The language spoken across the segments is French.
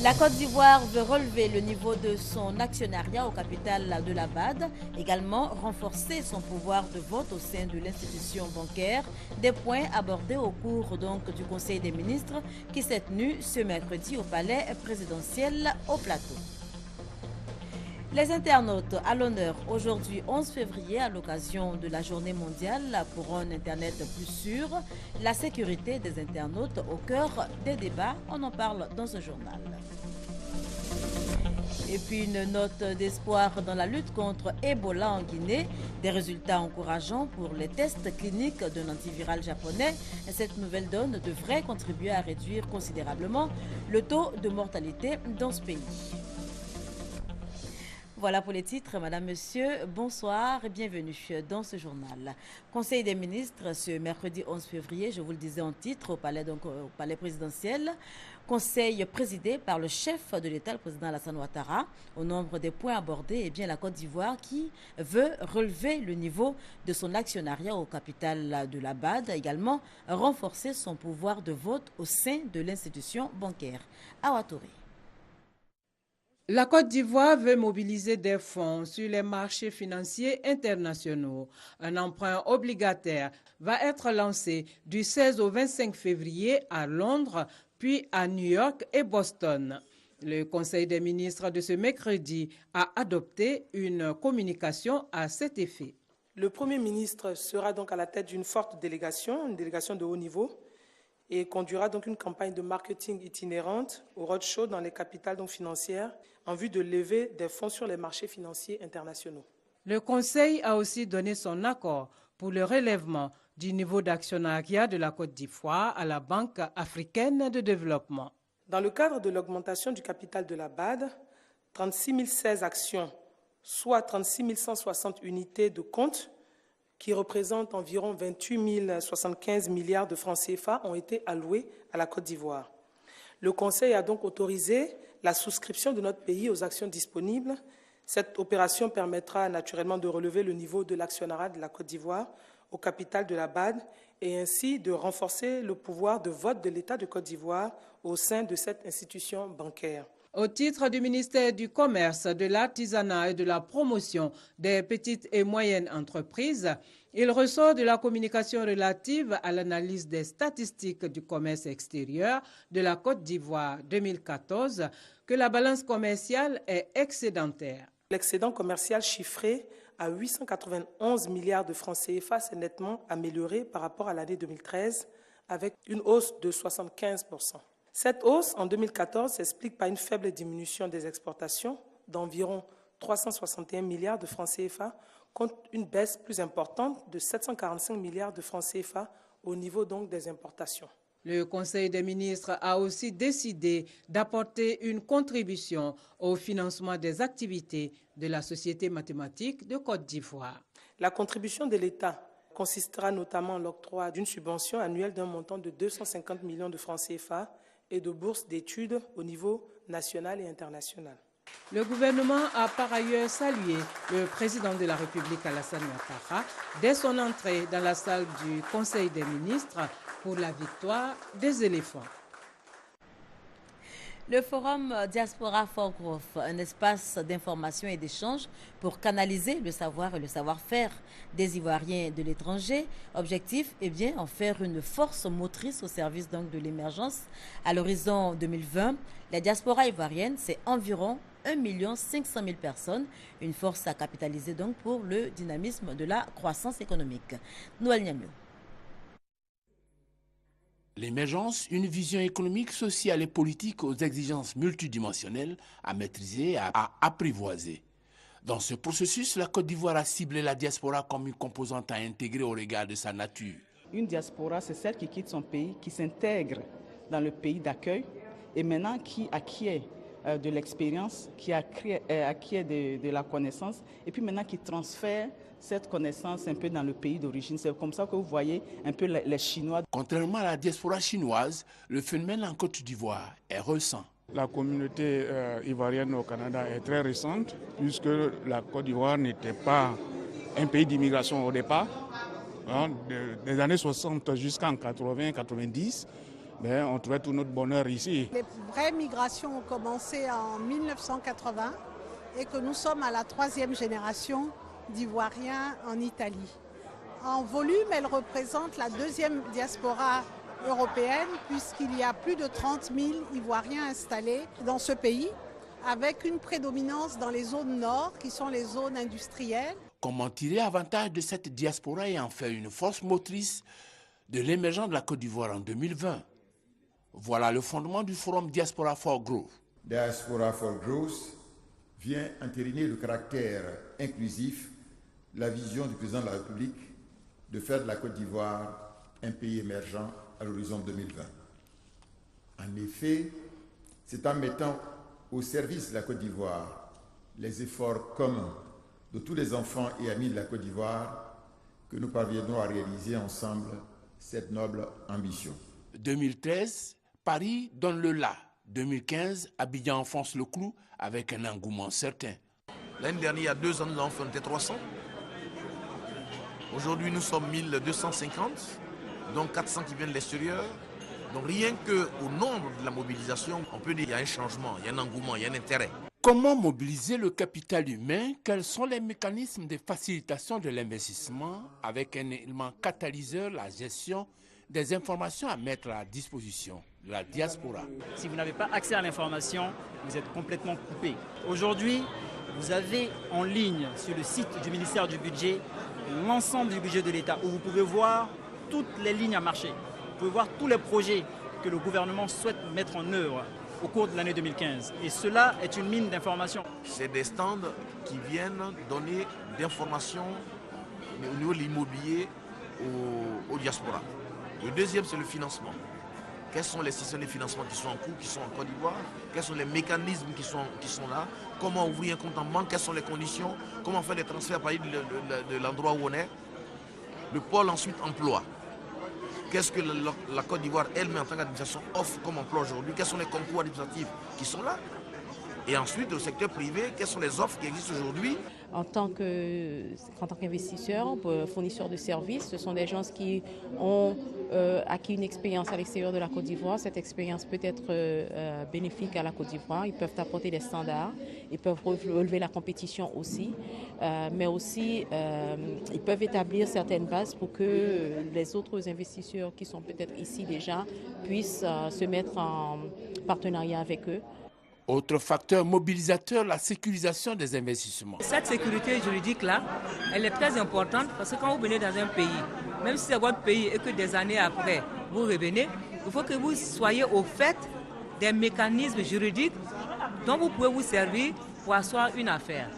La Côte d'Ivoire veut relever le niveau de son actionnariat au capital de la BAD, également renforcer son pouvoir de vote au sein de l'institution bancaire, des points abordés au cours du Conseil des ministres qui s'est tenu ce mercredi au palais présidentiel au Plateau. Les internautes à l'honneur aujourd'hui 11 février à l'occasion de la journée mondiale pour un Internet plus sûr, la sécurité des internautes au cœur des débats, on en parle dans ce journal. Et puis une note d'espoir dans la lutte contre Ebola en Guinée, des résultats encourageants pour les tests cliniques d'un antiviral japonais. Cette nouvelle donne devrait contribuer à réduire considérablement le taux de mortalité dans ce pays. Voilà pour les titres. Madame, Monsieur, bonsoir et bienvenue dans ce journal. Conseil des ministres ce mercredi 11 février, je vous le disais en titre, au palais présidentiel. Conseil présidé par le chef de l'État, le président Alassane Ouattara. Au nombre des points abordés, eh bien, la Côte d'Ivoire qui veut relever le niveau de son actionnariat au capital de la BAD, également renforcer son pouvoir de vote au sein de l'institution bancaire. Awa Touré. La Côte d'Ivoire veut mobiliser des fonds sur les marchés financiers internationaux. Un emprunt obligataire va être lancé du 16 au 25 février à Londres, puis à New York et Boston. Le Conseil des ministres de ce mercredi a adopté une communication à cet effet. Le Premier ministre sera donc à la tête d'une forte délégation, une délégation de haut niveau, et conduira donc une campagne de marketing itinérante au roadshow dans les capitales financières en vue de lever des fonds sur les marchés financiers internationaux. Le Conseil a aussi donné son accord pour le relèvement du niveau d'actionnariat de la Côte d'Ivoire à la Banque africaine de développement. Dans le cadre de l'augmentation du capital de la BAD, 36 016 actions, soit 36 160 unités de compte, qui représentent environ 28 075 milliards de francs CFA, ont été alloués à la Côte d'Ivoire. Le Conseil a donc autorisé la souscription de notre pays aux actions disponibles. Cette opération permettra naturellement de relever le niveau de l'actionnariat de la Côte d'Ivoire au capital de la BAD et ainsi de renforcer le pouvoir de vote de l'État de Côte d'Ivoire au sein de cette institution bancaire. Au titre du ministère du Commerce, de l'Artisanat et de la Promotion des petites et moyennes entreprises, il ressort de la communication relative à l'analyse des statistiques du commerce extérieur de la Côte d'Ivoire 2014 que la balance commerciale est excédentaire. L'excédent commercial chiffré à 891 milliards de francs CFA s'est nettement amélioré par rapport à l'année 2013 avec une hausse de 75%. Cette hausse en 2014 s'explique par une faible diminution des exportations d'environ 361 milliards de francs CFA contre une baisse plus importante de 745 milliards de francs CFA au niveau donc des importations. Le Conseil des ministres a aussi décidé d'apporter une contribution au financement des activités de la Société mathématique de Côte d'Ivoire. La contribution de l'État consistera notamment en l'octroi d'une subvention annuelle d'un montant de 250 millions de francs CFA et de bourses d'études au niveau national et international. Le gouvernement a par ailleurs salué le président de la République Alassane Ouattara dès son entrée dans la salle du Conseil des ministres pour la victoire des éléphants. Le forum Diaspora for Growth, un espace d'information et d'échange pour canaliser le savoir et le savoir-faire des Ivoiriens de l'étranger. Objectif, en faire une force motrice au service de l'émergence. À l'horizon 2020, la diaspora ivoirienne, c'est environ 1 500 000 personnes, une force à capitaliser pour le dynamisme de la croissance économique. Noël Niamio. L'émergence, une vision économique, sociale et politique aux exigences multidimensionnelles à maîtriser, à apprivoiser. Dans ce processus, la Côte d'Ivoire a ciblé la diaspora comme une composante à intégrer au regard de sa nature. Une diaspora, c'est celle qui quitte son pays, qui s'intègre dans le pays d'accueil et maintenant qui acquiert de l'expérience, qui acquiert de la connaissance et puis maintenant qui transfère cette connaissance un peu dans le pays d'origine. C'est comme ça que vous voyez un peu les Chinois. Contrairement à la diaspora chinoise, le phénomène en Côte d'Ivoire est récent. La communauté ivoirienne au Canada est très récente puisque la Côte d'Ivoire n'était pas un pays d'immigration au départ. Des années 60 jusqu'en 80-90, mais on trouvait tout notre bonheur ici. Les vraies migrations ont commencé en 1980 et que nous sommes à la 3e génération d'Ivoiriens en Italie. En volume, elle représente la 2e diaspora européenne puisqu'il y a plus de 30 000 Ivoiriens installés dans ce pays avec une prédominance dans les zones nord qui sont les zones industrielles. Comment tirer avantage de cette diaspora et en faire une force motrice de l'émergence de la Côte d'Ivoire en 2020? Voilà le fondement du forum Diaspora for Growth. Diaspora for Growth vient entériner le caractère inclusif, la vision du président de la République de faire de la Côte d'Ivoire un pays émergent à l'horizon 2020. En effet, c'est en mettant au service de la Côte d'Ivoire les efforts communs de tous les enfants et amis de la Côte d'Ivoire que nous parviendrons à réaliser ensemble cette noble ambition. 2013, Paris donne le la. 2015, Abidjan enfonce le clou avec un engouement certain. L'année dernière, il y a 2 ans, nous on était 300. Aujourd'hui, nous sommes 1250, donc 400 qui viennent de l'extérieur. Donc rien qu'au nombre de la mobilisation, on peut dire qu'il y a un changement, il y a un engouement, il y a un intérêt. Comment mobiliser le capital humain? Quels sont les mécanismes de facilitation de l'investissement avec un élément catalyseur, la gestion des informations à mettre à la disposition de la diaspora? Si vous n'avez pas accès à l'information, vous êtes complètement coupé. Aujourd'hui, vous avez en ligne sur le site du ministère du Budget l'ensemble du budget de l'État où vous pouvez voir toutes les lignes à marcher. Vous pouvez voir tous les projets que le gouvernement souhaite mettre en œuvre au cours de l'année 2015. Et cela est une mine d'informations. C'est des stands qui viennent donner d'informations au niveau de l'immobilier aux diasporas. Le deuxième, c'est le financement. Quels sont les systèmes de financement qui sont en cours, qui sont en Côte d'Ivoire? Quels sont les mécanismes qui sont là? Comment ouvrir un compte en banque? Quelles sont les conditions? Comment faire des transferts à partir de l'endroit où on est? Le pôle ensuite emploi. Qu'est-ce que la Côte d'Ivoire elle-même en tant qu'administration offre comme emploi aujourd'hui? Quels sont les concours administratifs qui sont là? Et ensuite, au secteur privé, quelles sont les offres qui existent aujourd'hui? En tant qu'investisseur, fournisseur de services, ce sont des gens qui ont acquis une expérience à l'extérieur de la Côte d'Ivoire. Cette expérience peut être bénéfique à la Côte d'Ivoire. Ils peuvent apporter des standards, ils peuvent relever la compétition aussi, mais aussi ils peuvent établir certaines bases pour que les autres investisseurs qui sont peut-être ici déjà puissent se mettre en partenariat avec eux. Autre facteur mobilisateur, la sécurisation des investissements. Cette sécurité juridique-là, elle est très importante parce que quand vous venez dans un pays, même si c'est votre pays et que des années après, vous revenez, il faut que vous soyez au fait des mécanismes juridiques dont vous pouvez vous servir pour asseoir une affaire.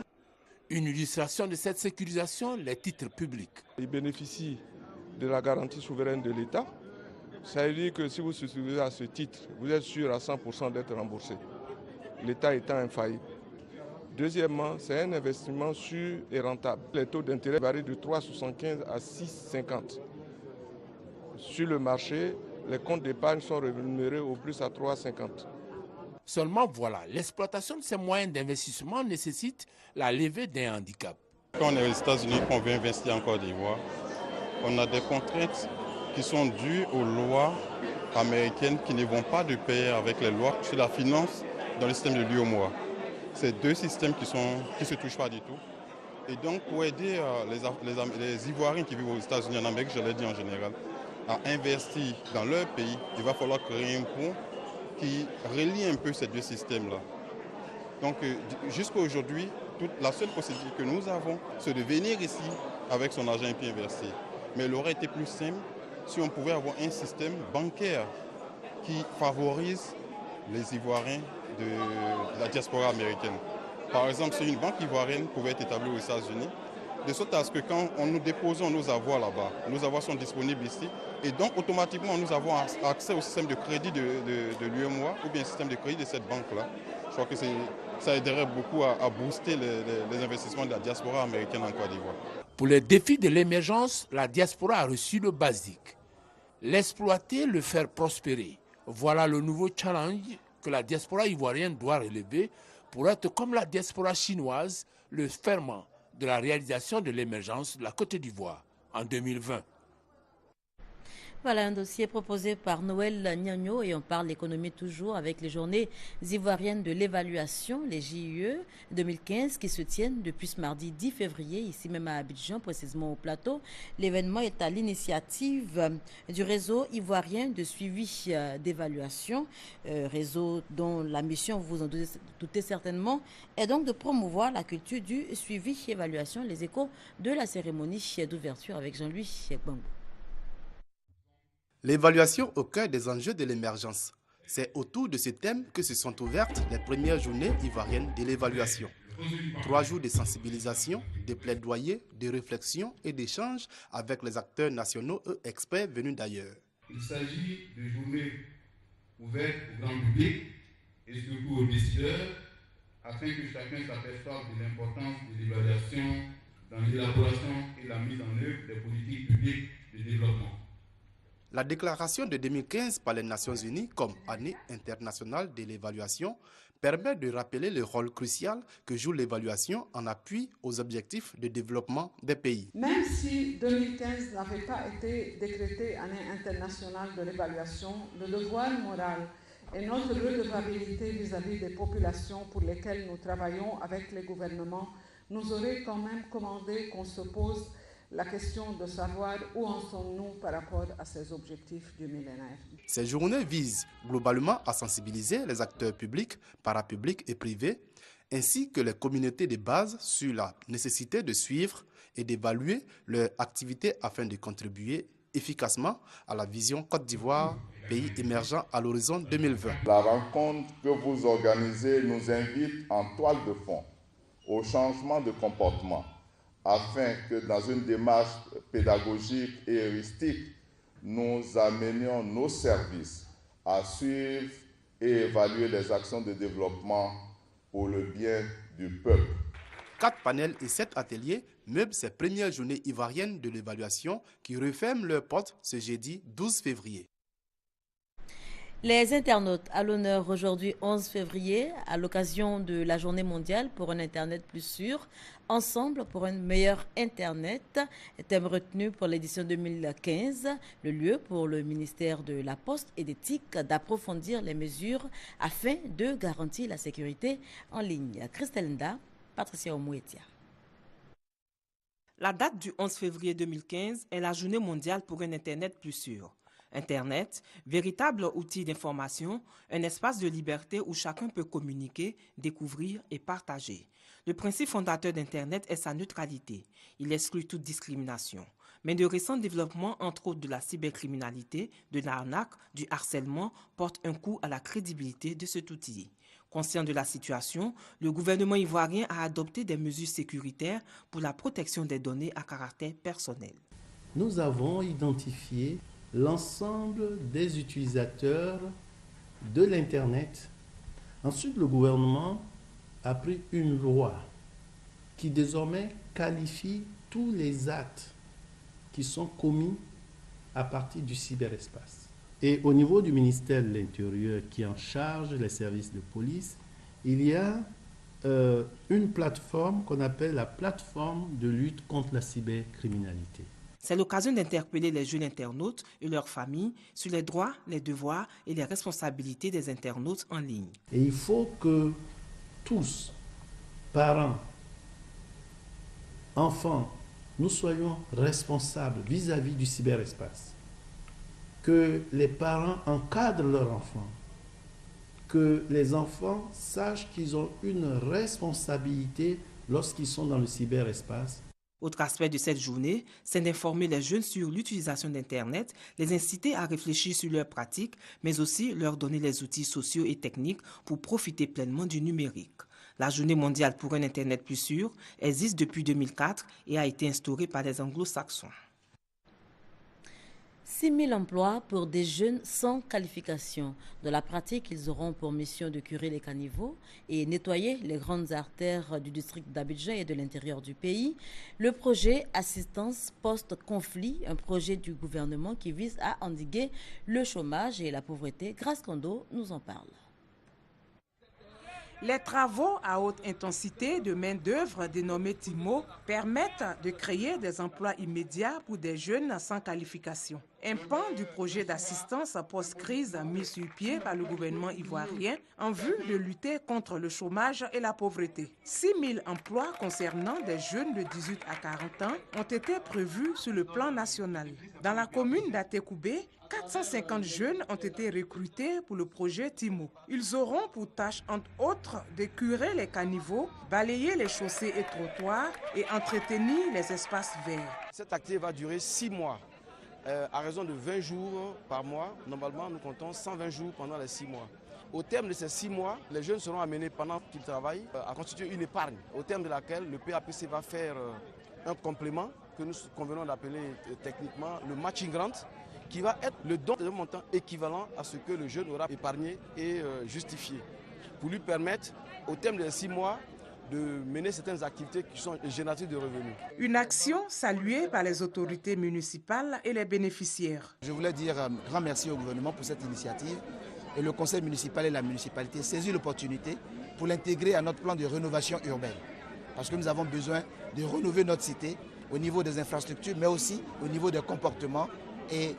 Une illustration de cette sécurisation, les titres publics. Ils bénéficient de la garantie souveraine de l'État. Ça veut dire que si vous souscrivez à ce titre, vous êtes sûr à 100% d'être remboursé, l'État étant infaillible. Deuxièmement, c'est un investissement sûr et rentable. Les taux d'intérêt varient de 3,75 à 6,50. Sur le marché, les comptes d'épargne sont rémunérés au plus à 3,50. Seulement voilà, l'exploitation de ces moyens d'investissement nécessite la levée d'un handicap. Quand on est aux États-Unis, qu'on veut investir en Côte d'Ivoire, on a des contraintes qui sont dues aux lois américaines qui ne vont pas de pair avec les lois sur la finance dans le système de l'UEMOA. C'est 2 systèmes qui ne se touchent pas du tout. Et donc pour aider les Ivoiriens qui vivent aux États-Unis, en Amérique, je l'ai dit en général, à investir dans leur pays, il va falloir créer un pont qui relie un peu ces 2 systèmes-là. Donc jusqu'à aujourd'hui, la seule possibilité que nous avons, c'est de venir ici avec son argent et puis investir. Mais il aurait été plus simple si on pouvait avoir un système bancaire qui favorise les Ivoiriens de la diaspora américaine. Par exemple, si une banque ivoirienne pouvait être établie aux États-Unis, de sorte à ce que quand nous déposons nos avoirs là-bas, nos avoirs sont disponibles ici, et donc automatiquement nous avons accès au système de crédit de l'UEMOA ou bien au système de crédit de cette banque-là. Je crois que ça aiderait beaucoup à booster les investissements de la diaspora américaine en Côte d'Ivoire. Pour les défis de l'émergence, la diaspora a reçu le basique. L'exploiter, le faire prospérer. Voilà le nouveau challenge que la diaspora ivoirienne doit relever pour être comme la diaspora chinoise, le ferment de la réalisation de l'émergence de la Côte d'Ivoire en 2020. Voilà un dossier proposé par Noël Niagno et on parle économie toujours avec les journées ivoiriennes de l'évaluation, les JIE 2015 qui se tiennent depuis ce mardi 10 février ici même à Abidjan, précisément au plateau. L'événement est à l'initiative du réseau ivoirien de suivi d'évaluation, réseau dont la mission, vous vous en doutez certainement, est donc de promouvoir la culture du suivi évaluation. Les échos de la cérémonie d'ouverture avec Jean-Louis Gbangbo. L'évaluation au cœur des enjeux de l'émergence. C'est autour de ce thème que se sont ouvertes les premières journées ivoiriennes de l'évaluation. 3 jours de sensibilisation, de plaidoyer, de réflexion et d'échanges avec les acteurs nationaux et experts venus d'ailleurs. Il s'agit de journées ouvertes au grand public et surtout aux décideurs afin que chacun s'aperçoive de l'importance de l'évaluation dans l'élaboration et la mise en œuvre des politiques publiques de développement. La déclaration de 2015 par les Nations Unies comme année internationale de l'évaluation permet de rappeler le rôle crucial que joue l'évaluation en appui aux objectifs de développement des pays. Même si 2015 n'avait pas été décrétée année internationale de l'évaluation, le devoir moral et notre redevabilité vis-à-vis des populations pour lesquelles nous travaillons avec les gouvernements nous auraient quand même commandé qu'on se pose la question de savoir où en sommes-nous par rapport à ces objectifs du millénaire. Ces journées visent globalement à sensibiliser les acteurs publics, parapublics et privés, ainsi que les communautés de base sur la nécessité de suivre et d'évaluer leur activité afin de contribuer efficacement à la vision Côte d'Ivoire, pays émergent à l'horizon 2020. La rencontre que vous organisez nous invite en toile de fond au changement de comportement, afin que dans une démarche pédagogique et heuristique, nous amenions nos services à suivre et évaluer les actions de développement pour le bien du peuple. 4 panels et 7 ateliers meublent ces premières journées ivoiriennes de l'évaluation qui referment leurs portes ce jeudi 12 février. Les internautes à l'honneur aujourd'hui 11 février à l'occasion de la journée mondiale pour un Internet plus sûr. Ensemble pour un meilleur Internet, thème retenu pour l'édition 2015, le lieu pour le ministère de la Poste et d'éthique d'approfondir les mesures afin de garantir la sécurité en ligne. Christelle Nda, Patricia Omouetia. La date du 11 février 2015 est la journée mondiale pour un Internet plus sûr. Internet, véritable outil d'information, un espace de liberté où chacun peut communiquer, découvrir et partager. Le principe fondateur d'Internet est sa neutralité. Il exclut toute discrimination. Mais de récents développements, entre autres de la cybercriminalité, de l'arnaque, du harcèlement, portent un coup à la crédibilité de cet outil. Conscient de la situation, le gouvernement ivoirien a adopté des mesures sécuritaires pour la protection des données à caractère personnel. Nous avons identifié l'ensemble des utilisateurs de l'Internet. Ensuite, le gouvernement a pris une loi qui désormais qualifie tous les actes qui sont commis à partir du cyberespace. Et au niveau du ministère de l'Intérieur qui en charge les services de police, il y a une plateforme qu'on appelle la plateforme de lutte contre la cybercriminalité. C'est l'occasion d'interpeller les jeunes internautes et leurs familles sur les droits, les devoirs et les responsabilités des internautes en ligne. Et il faut que tous, parents, enfants, nous soyons responsables vis-à-vis du cyberespace. Que les parents encadrent leurs enfants. Que les enfants sachent qu'ils ont une responsabilité lorsqu'ils sont dans le cyberespace. Autre aspect de cette journée, c'est d'informer les jeunes sur l'utilisation d'Internet, les inciter à réfléchir sur leurs pratiques, mais aussi leur donner les outils sociaux et techniques pour profiter pleinement du numérique. La Journée mondiale pour un Internet plus sûr existe depuis 2004 et a été instaurée par les Anglo-Saxons. 6 000 emplois pour des jeunes sans qualification. De la pratique, ils auront pour mission de curer les caniveaux et nettoyer les grandes artères du district d'Abidjan et de l'intérieur du pays. Le projet Assistance Post-Conflit, un projet du gouvernement qui vise à endiguer le chômage et la pauvreté. Grace Kondo nous en parle. Les travaux à haute intensité de main-d'œuvre dénommés TIMO permettent de créer des emplois immédiats pour des jeunes sans qualification. Un pan du projet d'assistance post-crise mis sur pied par le gouvernement ivoirien en vue de lutter contre le chômage et la pauvreté. 6 000 emplois concernant des jeunes de 18 à 40 ans ont été prévus sur le plan national. Dans la commune d'Atekoubé, 450 jeunes ont été recrutés pour le projet TIMO. Ils auront pour tâche, entre autres, de curer les caniveaux, balayer les chaussées et trottoirs et entretenir les espaces verts. Cette activité va durer 6 mois. À raison de 20 jours par mois, normalement nous comptons 120 jours pendant les 6 mois. Au terme de ces 6 mois, les jeunes seront amenés pendant qu'ils travaillent à constituer une épargne, au terme de laquelle le PAPC va faire un complément que nous convenons d'appeler techniquement le matching grant, qui va être le don d'un montant équivalent à ce que le jeune aura épargné et justifié, pour lui permettre, au terme des 6 mois, de mener certaines activités qui sont génératrices de revenus. Une action saluée par les autorités municipales et les bénéficiaires. Je voulais dire un grand merci au gouvernement pour cette initiative et le conseil municipal et la municipalité saisissent l'opportunité pour l'intégrer à notre plan de rénovation urbaine. Parce que nous avons besoin de rénover notre cité au niveau des infrastructures, mais aussi au niveau des comportements et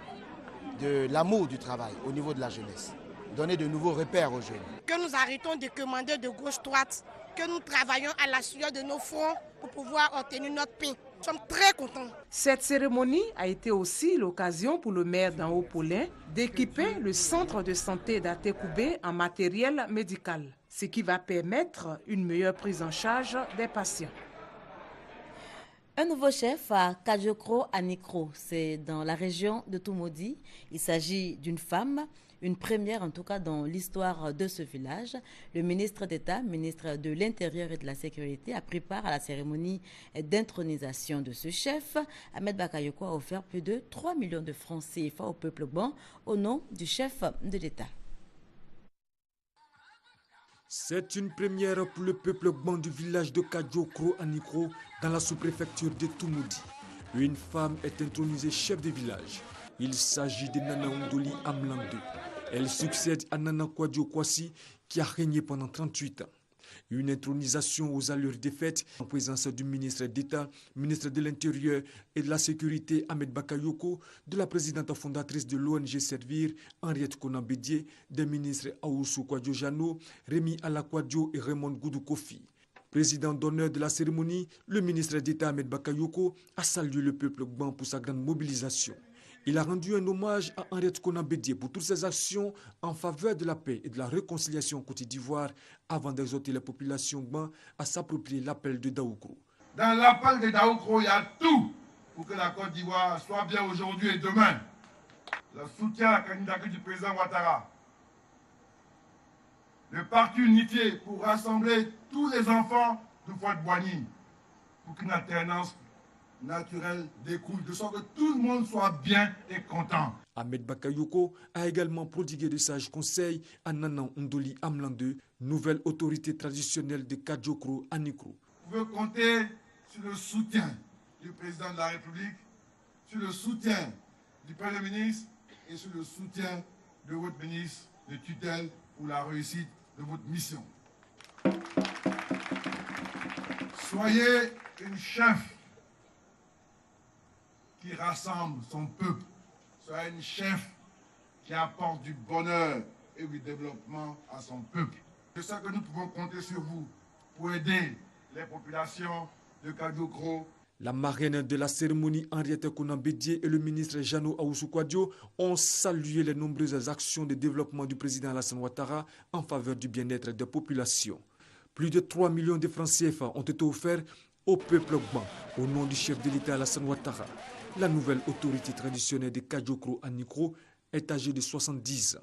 de l'amour du travail, au niveau de la jeunesse. Donner de nouveaux repères aux jeunes. Que nous arrêtons de commander de gauche-droite, que nous travaillons à la sueur de nos fronts pour pouvoir obtenir notre pain. Nous sommes très contents. Cette cérémonie a été aussi l'occasion pour le maire d'Anhaut-Paulin d'équiper le centre de santé d'Atekoubé en matériel médical, ce qui va permettre une meilleure prise en charge des patients. Un nouveau chef à Kajokro Anikro, c'est dans la région de Toumoudi. Il s'agit d'une femme, une première en tout cas dans l'histoire de ce village. Le ministre d'État, ministre de l'Intérieur et de la Sécurité, a pris part à la cérémonie d'intronisation de ce chef. Ahmed Bakayoko a offert plus de 3 millions de francs CFA au peuple ban au nom du chef de l'État. C'est une première pour le peuple ban du village de Kajokro Anikro dans la sous-préfecture de Toumoudi. Une femme est intronisée chef de village. Il s'agit de Nana Ondoli Amlandou. Elle succède à Nana Kwadjo Kwasi qui a régné pendant 38 ans. Une intronisation aux allures des fêtes en présence du ministre d'État, ministre de l'Intérieur et de la Sécurité Ahmed Bakayoko, de la présidente fondatrice de l'ONG Servir, Henriette Konambédié, des ministres Aoussou Kwadjo Jano, Rémi Alakwadjo et Raymond Goudou Kofi. Président d'honneur de la cérémonie, le ministre d'État Ahmed Bakayoko a salué le peuple ban pour sa grande mobilisation. Il a rendu un hommage à Henriette Konambédié pour toutes ses actions en faveur de la paix et de la réconciliation en Côte d'Ivoire avant d'exhorter la population ban à s'approprier l'appel de Daoukro. Dans l'appel de Daoukro, il y a tout pour que la Côte d'Ivoire soit bien aujourd'hui et demain. Le soutien à la candidature du président Ouattara. Le parti unifié pour rassembler tous les enfants de Fouad-Boigny pour qu'une alternance naturel découle, de sorte que tout le monde soit bien et content. Ahmed Bakayoko a également prodigué de sages conseils à Nana Ondoli Amlandou, nouvelle autorité traditionnelle de Kajokro Anikro. Vous pouvez compter sur le soutien du président de la République, sur le soutien du Premier ministre et sur le soutien de votre ministre de tutelle pour la réussite de votre mission. Soyez une chef qui rassemble son peuple, soit une chef qui apporte du bonheur et du développement à son peuple. Je sais que nous pouvons compter sur vous pour aider les populations de Kajokro. La marraine de la cérémonie, Henriette Konambédié, et le ministre Jano Aoussou Kwadjo ont salué les nombreuses actions de développement du président Alassane Ouattara en faveur du bien-être des populations. Plus de 3 millions de francs CFA ont été offerts au peuple ban au nom du chef de l'État Alassane Ouattara. La nouvelle autorité traditionnelle de Kajokro Anikro est âgée de 70 ans.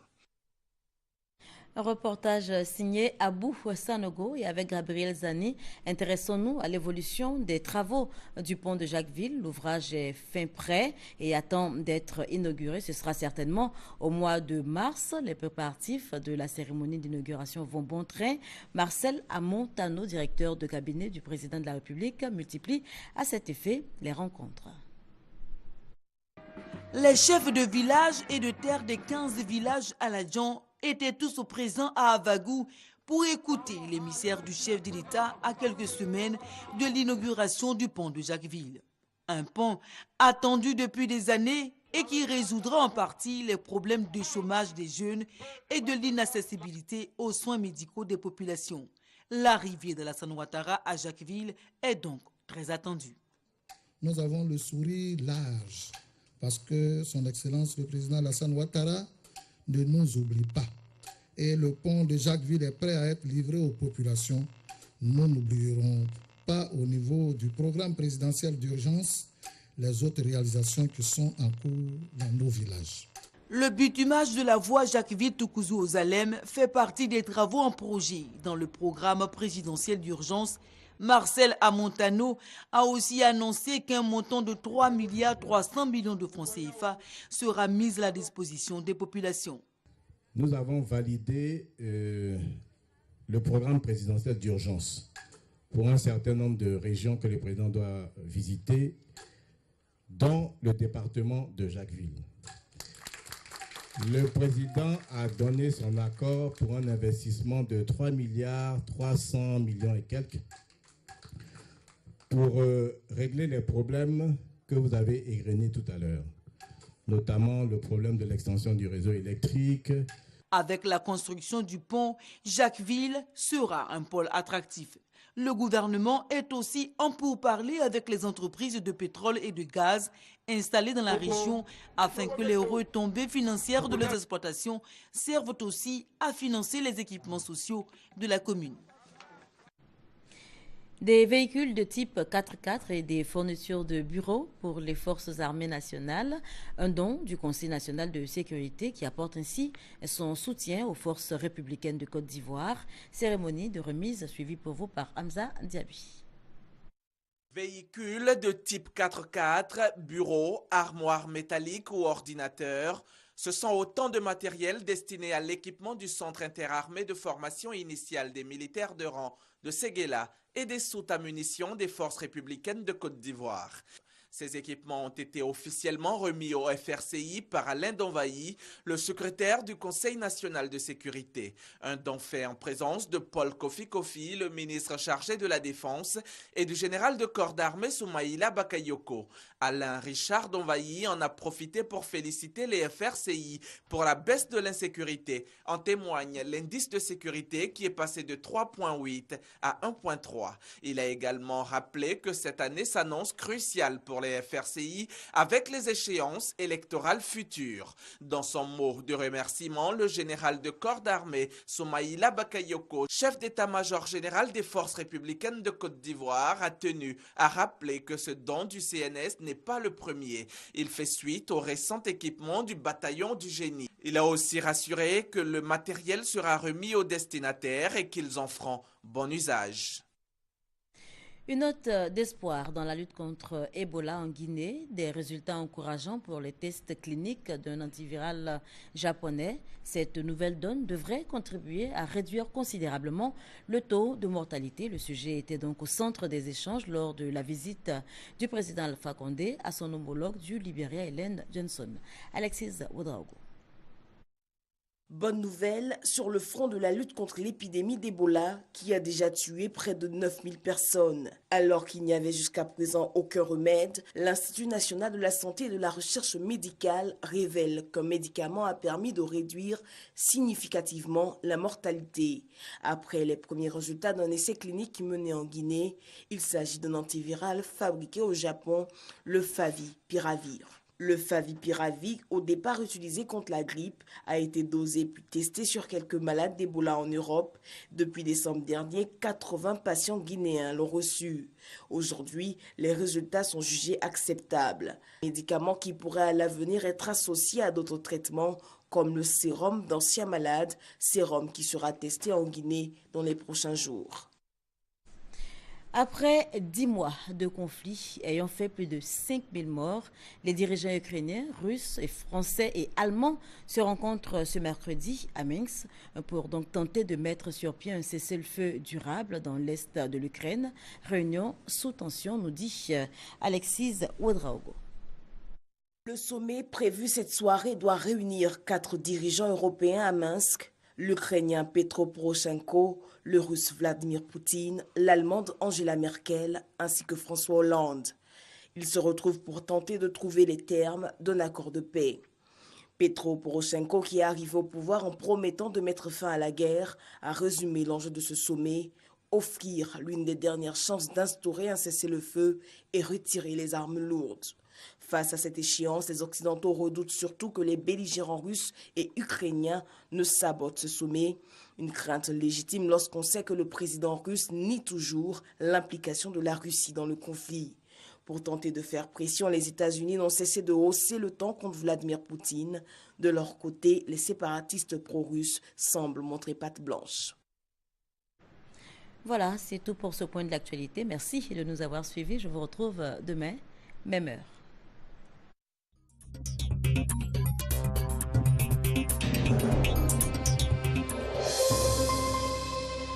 Un reportage signé Abou Sanogo et avec Gabriel Zani. Intéressons-nous à l'évolution des travaux du pont de Jacquesville. L'ouvrage est fin prêt et attend d'être inauguré. Ce sera certainement au mois de mars. Les préparatifs de la cérémonie d'inauguration vont bon train. Marcel Amontano, directeur de cabinet du président de la République, multiplie à cet effet les rencontres. Les chefs de village et de terre des 15 villages aladjans étaient tous présents à Avagou pour écouter l'émissaire du chef de l'État à quelques semaines de l'inauguration du pont de Jacquesville. Un pont attendu depuis des années et qui résoudra en partie les problèmes de chômage des jeunes et de l'inaccessibilité aux soins médicaux des populations. L'arrivée d'Alassane Ouattara à Jacquesville est donc très attendue. Nous avons le sourire large parce que son Excellence le président Alassane Ouattara ne nous oublie pas. Et le pont de Jacquesville est prêt à être livré aux populations. Nous n'oublierons pas au niveau du programme présidentiel d'urgence les autres réalisations qui sont en cours dans nos villages. Le bitumage de la voie Jacquesville-Toukouzou-Ozalem fait partie des travaux en projet dans le programme présidentiel d'urgence. Marcel Amontano a aussi annoncé qu'un montant de 3,3 milliards de francs CFA sera mis à la disposition des populations. Nous avons validé le programme présidentiel d'urgence pour un certain nombre de régions que le président doit visiter, dont le département de Jacquesville. Le président a donné son accord pour un investissement de 3,3 milliards et quelques pour régler les problèmes que vous avez égrenés tout à l'heure, notamment le problème de l'extension du réseau électrique. Avec la construction du pont, Jacquesville sera un pôle attractif. Le gouvernement est aussi en pourparlers avec les entreprises de pétrole et de gaz installées dans la région afin que les retombées financières de leurs exploitations servent aussi à financer les équipements sociaux de la commune. Des véhicules de type 4x4 et des fournitures de bureaux pour les forces armées nationales, un don du Conseil national de sécurité qui apporte ainsi son soutien aux forces républicaines de Côte d'Ivoire. Cérémonie de remise suivie pour vous par Hamza Diaby. Véhicules de type 4x4, bureaux, armoires métalliques ou ordinateurs, ce sont autant de matériel destinés à l'équipement du Centre interarmé de formation initiale des militaires de rang de Séguéla et des soutes à munitions des forces républicaines de Côte d'Ivoire. Ces équipements ont été officiellement remis au FRCI par Alain Donvailly, le secrétaire du Conseil national de sécurité. Un don fait en présence de Paul Kofi Kofi, le ministre chargé de la Défense, et du général de corps d'armée Soumaïla Bakayoko. Alain Richard Donvailly en a profité pour féliciter les FRCI pour la baisse de l'insécurité. En témoigne l'indice de sécurité qui est passé de 3,8 à 1,3. Il a également rappelé que cette année s'annonce cruciale pour les FRCI avec les échéances électorales futures. Dans son mot de remerciement, le général de corps d'armée Soumaïla Bakayoko, chef d'état-major général des forces républicaines de Côte d'Ivoire, a tenu à rappeler que ce don du CNS n'est pas le premier. Il fait suite au récent équipement du bataillon du génie. Il a aussi rassuré que le matériel sera remis aux destinataires et qu'ils en feront bon usage. Une note d'espoir dans la lutte contre Ebola en Guinée, des résultats encourageants pour les tests cliniques d'un antiviral japonais. Cette nouvelle donne devrait contribuer à réduire considérablement le taux de mortalité. Le sujet était donc au centre des échanges lors de la visite du président Alpha Condé à son homologue du Libéria, Ellen Johnson. Alexis Ouedraogo. Bonne nouvelle sur le front de la lutte contre l'épidémie d'Ebola qui a déjà tué près de 9000 personnes. Alors qu'il n'y avait jusqu'à présent aucun remède, l'Institut national de la santé et de la recherche médicale révèle qu'un médicament a permis de réduire significativement la mortalité. Après les premiers résultats d'un essai clinique mené en Guinée, il s'agit d'un antiviral fabriqué au Japon, le Favipiravir. Le Favipiravir, au départ utilisé contre la grippe, a été dosé puis testé sur quelques malades d'Ebola en Europe. Depuis décembre dernier, 80 patients guinéens l'ont reçu. Aujourd'hui, les résultats sont jugés acceptables. Un médicament qui pourrait à l'avenir être associé à d'autres traitements comme le sérum d'anciens malades, sérum qui sera testé en Guinée dans les prochains jours. Après 10 mois de conflit ayant fait plus de 5000 morts, les dirigeants ukrainiens, russes, et français et allemands se rencontrent ce mercredi à Minsk pour donc tenter de mettre sur pied un cessez-le-feu durable dans l'est de l'Ukraine. Réunion sous tension, nous dit Alexis Ouedraogo. Le sommet prévu cette soirée doit réunir 4 dirigeants européens à Minsk, l'Ukrainien Petro Poroshenko, le Russe Vladimir Poutine, l'Allemande Angela Merkel ainsi que François Hollande. Ils se retrouvent pour tenter de trouver les termes d'un accord de paix. Petro Poroshenko, qui est arrivé au pouvoir en promettant de mettre fin à la guerre, a résumé l'enjeu de ce sommet: offrir l'une des dernières chances d'instaurer un cessez-le-feu et retirer les armes lourdes. Face à cette échéance, les Occidentaux redoutent surtout que les belligérants russes et ukrainiens ne sabotent ce sommet. Une crainte légitime lorsqu'on sait que le président russe nie toujours l'implication de la Russie dans le conflit. Pour tenter de faire pression, les États-Unis n'ont cessé de hausser le ton contre Vladimir Poutine. De leur côté, les séparatistes pro-russes semblent montrer patte blanche. Voilà, c'est tout pour ce point de l'actualité. Merci de nous avoir suivis. Je vous retrouve demain, même heure.